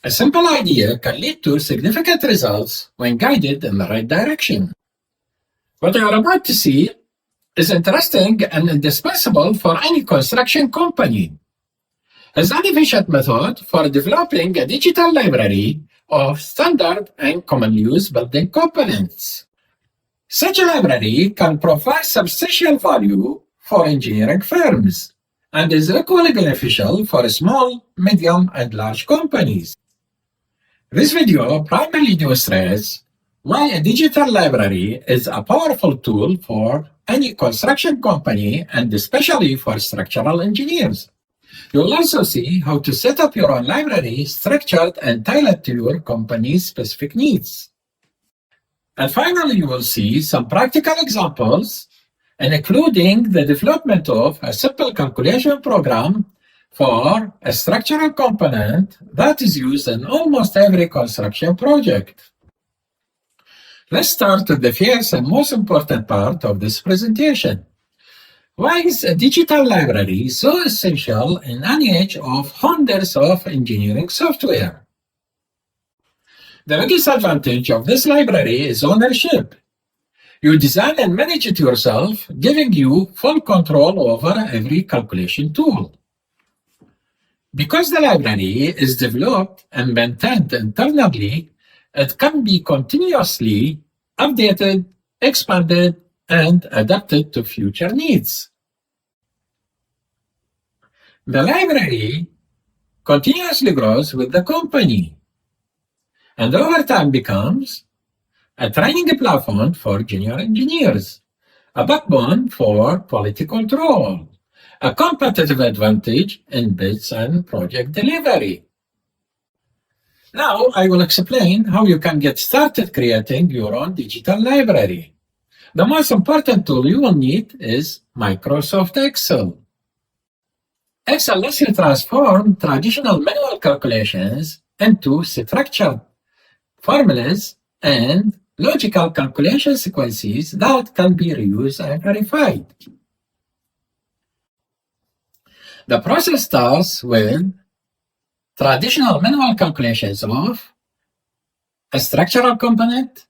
A simple idea can lead to significant results when guided in the right direction. What you are about to see is interesting and indispensable for any construction company. It's an efficient method for developing a digital library of standard and common use building components. Such a library can provide substantial value for engineering firms and is equally beneficial for small, medium, and large companies. This video primarily demonstrates why a digital library is a powerful tool for any construction company and especially for structural engineers. You will also see how to set up your own library structured and tailored to your company's specific needs. And finally, you will see some practical examples, including the development of a simple calculation program for a structural component that is used in almost every construction project. Let's start with the first and most important part of this presentation. Why is a digital library so essential in an age of hundreds of engineering software? The biggest advantage of this library is ownership. You design and manage it yourself, giving you full control over every calculation tool. Because the library is developed and maintained internally, it can be continuously updated, expanded, and adapted to future needs. The library continuously grows with the company, and over time becomes a training platform for junior engineers, a backbone for quality control, a competitive advantage in bids and project delivery. Now I will explain how you can get started creating your own digital library. The most important tool you will need is Microsoft Excel. Excel lets you transform traditional manual calculations into structured formulas and logical calculation sequences that can be reused and verified. The process starts with traditional manual calculations of a structural component,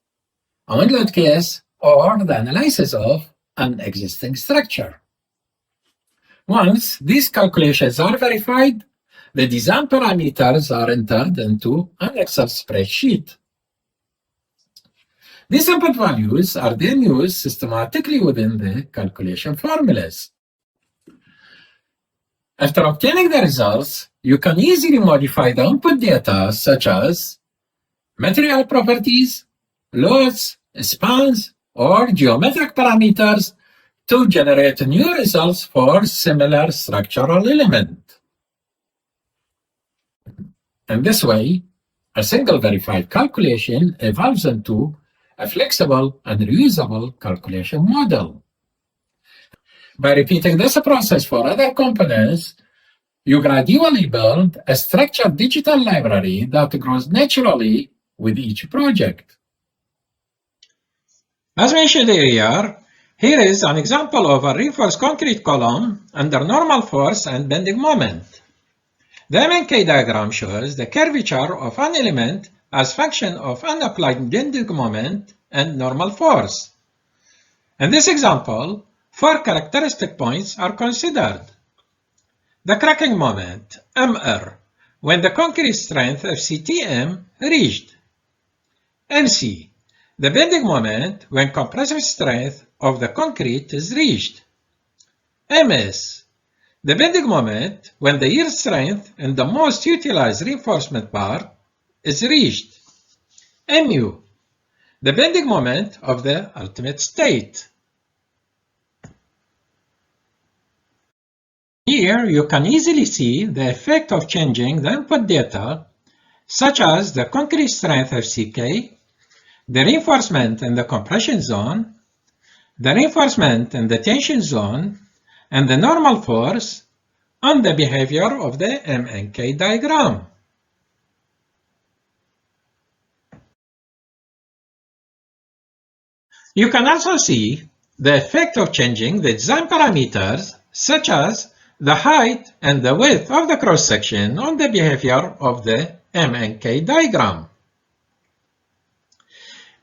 a wind load case, or the analysis of an existing structure. Once these calculations are verified, the design parameters are entered into an Excel spreadsheet. These input values are then used systematically within the calculation formulas. After obtaining the results, you can easily modify the input data such as material properties, loads, spans, or geometric parameters to generate new results for similar structural element. In this way, a single verified calculation evolves into a flexible and reusable calculation model. By repeating this process for other components, you gradually build a structured digital library that grows naturally with each project. As mentioned earlier, here is an example of a reinforced concrete column under normal force and bending moment. The MNK diagram shows the curvature of an element as function of an applied bending moment and normal force. In this example, 4 characteristic points are considered. The cracking moment, MR, when the concrete strength FCTM reached. MC, the bending moment when compressive strength of the concrete is reached. MS, the bending moment when the yield strength in the most utilized reinforcement bar is reached. MU, the bending moment of the ultimate state. Here you can easily see the effect of changing the input data, such as the concrete strength FCK, the reinforcement in the compression zone, the reinforcement in the tension zone, and the normal force on the behavior of the MNK diagram. You can also see the effect of changing the design parameters, such as the height and the width of the cross-section on the behavior of the MNK diagram.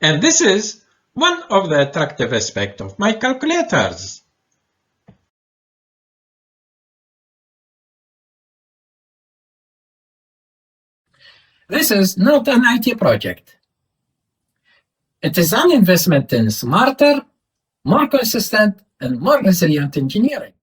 And this is one of the attractive aspects of my calculators. This is not an IT project. It is an investment in smarter, more consistent, and more resilient engineering.